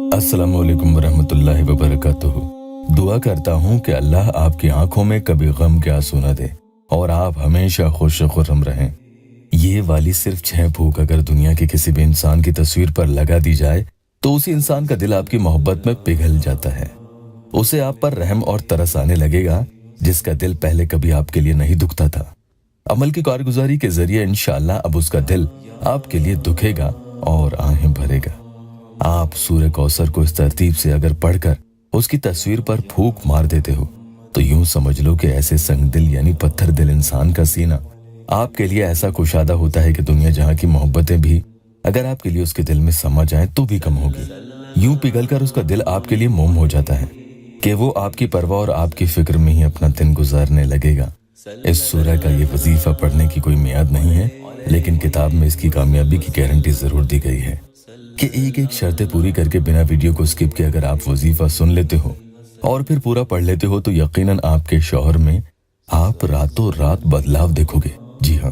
अस्सलामुअलैकुम वरहमतुल्लाहि वबरकातुहू। दुआ करता हूँ कि अल्लाह आपकी आंखों में कभी गम के आंसू न दे और आप हमेशा खुश खुर्रम रहें। ये वाली सिर्फ 6 फूंक अगर दुनिया के किसी भी इंसान की तस्वीर पर लगा दी जाए तो उसी इंसान का दिल आपकी मोहब्बत में पिघल जाता है। उसे आप पर रहम और तरस आने लगेगा जिसका दिल पहले कभी आपके लिए नहीं दुखता था। अमल की कारगुजारी के जरिए इंशाअल्लाह अब उसका दिल आपके लिए दुखेगा और आहें भरेगा। आप सूरह कौसर को इस तरतीब से अगर पढ़कर उसकी तस्वीर पर फूंक मार देते हो तो यूं समझ लो कि ऐसे संग दिल यानी पत्थर दिल इंसान का सीना आपके लिए ऐसा कुशादा होता है कि दुनिया जहां की मोहब्बतें भी अगर आपके लिए उसके दिल में समा जाएं तो भी कम होगी। यूं पिघलकर उसका दिल आपके लिए मोम हो जाता है कि वो आपकी परवाह और आपकी फिक्र में ही अपना दिन गुजारने लगेगा। इस सूरह का ये वजीफा पढ़ने की कोई मियाद नहीं है, लेकिन किताब में इसकी कामयाबी की गारंटी जरूर दी गई है कि एक एक शर्तें पूरी करके बिना वीडियो को स्किप किए अगर आप वजीफा सुन लेते हो और फिर पूरा पढ़ लेते हो तो यकीनन आपके शौहर में आप रातों रात बदलाव देखोगे। जी हाँ,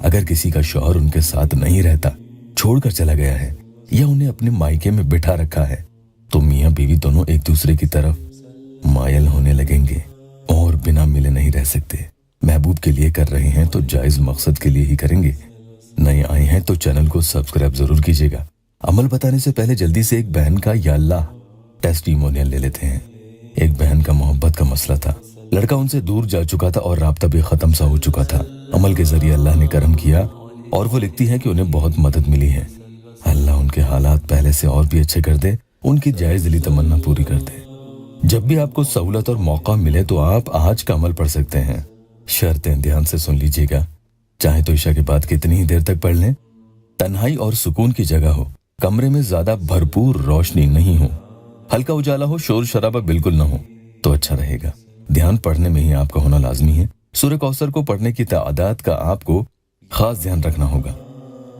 अगर किसी का शौहर उनके साथ नहीं रहता, छोड़कर चला गया है या उन्हें अपने मायके में बिठा रखा है तो मियाँ बीवी दोनों एक दूसरे की तरफ मायल होने लगेंगे और बिना मिले नहीं रह सकते। महबूब के लिए कर रहे हैं तो जायज मकसद के लिए ही करेंगे। नए आए हैं तो चैनल को सब्सक्राइब जरूर कीजिएगा। अमल बताने से पहले जल्दी से एक बहन का या अल्लाह टेस्टिमोनियल ले लेते हैं। एक बहन का मोहब्बत का मसला था, लड़का उनसे दूर जा चुका था और राब्ता भी खत्म सा हो चुका था। अमल के जरिए अल्लाह ने करम किया और वो लिखती है कि उन्हें बहुत मदद मिली है। अल्लाह उनके हालात पहले से और भी अच्छे कर दे, उनकी जायज दिली तमन्ना पूरी कर दे। जब भी आपको सहूलत और मौका मिले तो आप आज का अमल पढ़ सकते हैं। शर्तें ध्यान से सुन लीजिएगा। चाहे तो इशा के बाद कितनी ही देर तक पढ़ लें। तन्हाई और सुकून की जगह हो, कमरे में ज्यादा भरपूर रोशनी नहीं हो, हल्का उजाला हो, शोर शराबा बिल्कुल ना हो तो अच्छा रहेगा। ध्यान पढ़ने में ही आपका होना लाजमी है। सूरह कौसर को पढ़ने की तादाद का आपको खास ध्यान रखना होगा।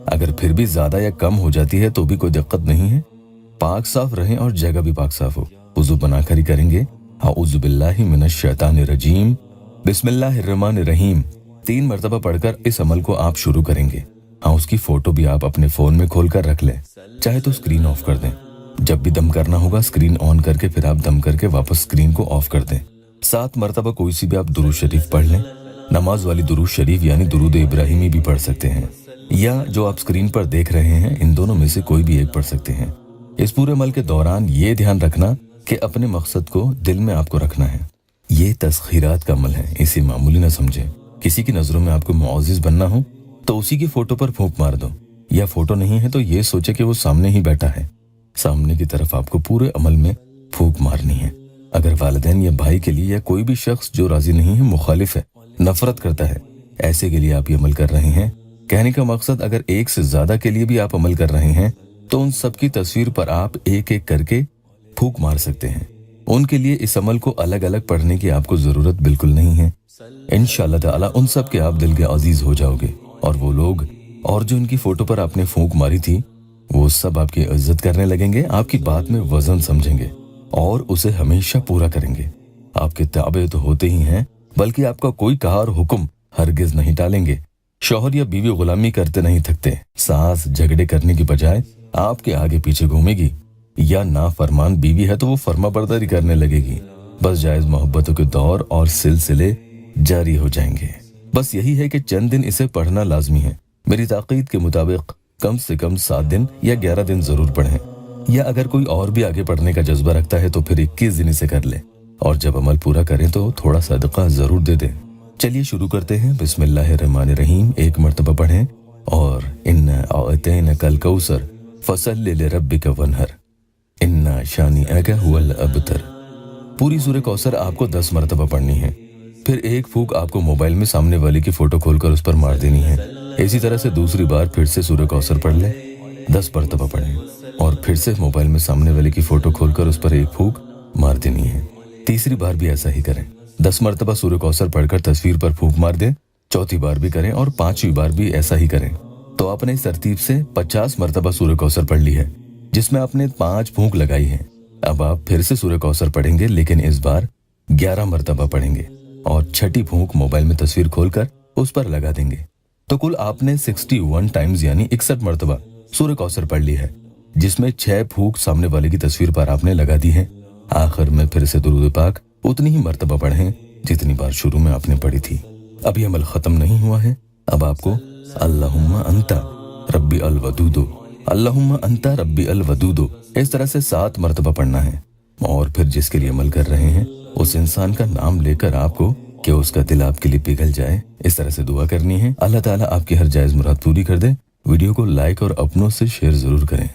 अगर फिर भी ज्यादा या कम हो जाती है तो भी कोई दिक्कत नहीं है। पाक साफ रहें और जगह भी पाक साफ हो। वुजू बनाकर ही करेंगे। औज़ु बिल्लाहि मिनश शैतानिर रजीम, बिस्मिल्लाहिर्रहमानिर्रहीम 3 मरतबा पढ़कर इस अमल को आप शुरू करेंगे। हाँ, उसकी फोटो भी आप अपने फोन में खोलकर रख लें, चाहे तो स्क्रीन ऑफ कर दें। जब भी दम करना होगा स्क्रीन ऑन करके फिर आप दम करके वापस स्क्रीन को ऑफ कर दें। 7 मरतबा कोई सी भी आप दुरूद शरीफ पढ़ लें। नमाज वाली दुरूद शरीफ यानी दुरूद इब्राहिमी भी पढ़ सकते हैं या जो आप स्क्रीन पर देख रहे हैं, इन दोनों में से कोई भी एक पढ़ सकते हैं। इस पूरे अमल के दौरान ये ध्यान रखना कि अपने मकसद को दिल में आपको रखना है। ये तस्खीरात का अमल है, इसे मामूली ना समझें। किसी की नजरों में आपको मुअज़्ज़िज़ बनना हो तो उसी की फोटो पर फूंक मार दो, या फोटो नहीं है तो ये सोचे कि वो सामने ही बैठा है। सामने की तरफ आपको पूरे अमल में फूंक मारनी है। अगर वालिदैन या भाई के लिए या कोई भी शख्स जो राजी नहीं है, मुखालिफ है, नफरत करता है, ऐसे के लिए आप ये अमल कर रहे हैं। कहने का मकसद अगर एक से ज्यादा के लिए भी आप अमल कर रहे हैं तो उन सब की तस्वीर पर आप एक एक करके फूंक मार सकते हैं। उनके लिए इस अमल को अलग अलग पढ़ने की आपको जरूरत बिल्कुल नहीं है। इंशाअल्लाह ताला उन सब के आप दिल के अजीज हो जाओगे और वो लोग और जो इनकी फोटो पर आपने फूंक मारी थी वो सब आपकी इज्जत करने लगेंगे, आपकी बात में वजन समझेंगे और उसे हमेशा पूरा करेंगे। आपके ताबे तो होते ही हैं, बल्कि आपका कोई कहा और हुक्म हरगिज नहीं टालेंगे। शौहर या बीवी गुलामी करते नहीं थकते। सास झगड़े करने की बजाय आपके आगे पीछे घूमेगी, या ना फरमान बीवी है तो वो फर्मा बरदारी करने लगेगी। बस जायज मोहब्बतों के दौर और सिलसिले जारी हो जाएंगे। बस यही है कि चंद दिन इसे पढ़ना लाजमी है। मेरी ताकीद के मुताबिक कम से कम 7 दिन या 11 दिन जरूर पढ़ें, या अगर कोई और भी आगे पढ़ने का जज्बा रखता है तो फिर 21 दिन इसे कर ले और जब अमल पूरा करें तो थोड़ा सदका जरूर दे दें। चलिए शुरू करते हैं। बिस्मिल्लाहिर्रहमानिर्रहीम 1 मरतबा पढ़ें और इन्ना अअतैनकल कौसर फसल्लि लिरब्बिका वन्हर इन्ना शानिअका हुवल अबतर। पूरी सूरह कौसर आपको 10 मरतबा पढ़नी है। फिर एक फूंक आपको मोबाइल में सामने वाले की फोटो खोलकर उस पर मार देनी है। इसी तरह से दूसरी बार फिर से सूरह कौसर पढ़ ले, 10 मरतबा पढ़ें और फिर से मोबाइल में सामने वाले की फोटो खोलकर उस पर एक फूंक मार देनी है। तीसरी बार भी ऐसा ही करें। 10 मरतबा सूरह कौसर पढ़कर तस्वीर पर फूंक मार दें। चौथी बार भी करें और 5वीं बार भी ऐसा ही करें। तो आपने इस तरतीब से 50 मरतबा सूरह कौसर पढ़ ली है, जिसमें आपने 5 फूंक लगाई है। अब आप फिर से सूरह कौसर पढ़ेंगे, लेकिन इस बार 11 मरतबा पढ़ेंगे और 6ठी फूंक मोबाइल में तस्वीर खोलकर उस पर लगा देंगे। तो कुल आपने 61 टाइम्स यानी 61 मरतबा सूरह कौसर पढ़ ली है, जिसमें 6 फूंक सामने वाले की तस्वीर पर आपने लगा दी है। आखिर में फिर से दुरूद पाक उतनी ही मर्तबा पढ़ें जितनी बार शुरू में आपने पढ़ी थी। अभी अमल खत्म नहीं हुआ है। अब आपको अल्लाहुम्मा अंता रब्बी अल वदूदो, अल्लाहुम्मा अंता रब्बी अल वदूदो इस तरह से 7 मर्तबा पढ़ना है। और फिर जिसके लिए अमल कर रहे हैं उस इंसान का नाम लेकर आपको कि उसका दिल आपके लिए पिघल जाए, इस तरह से दुआ करनी है। अल्लाह ताला आपकी हर जायज़ मुराद पूरी कर दे। वीडियो को लाइक और अपनों से शेयर जरूर करें।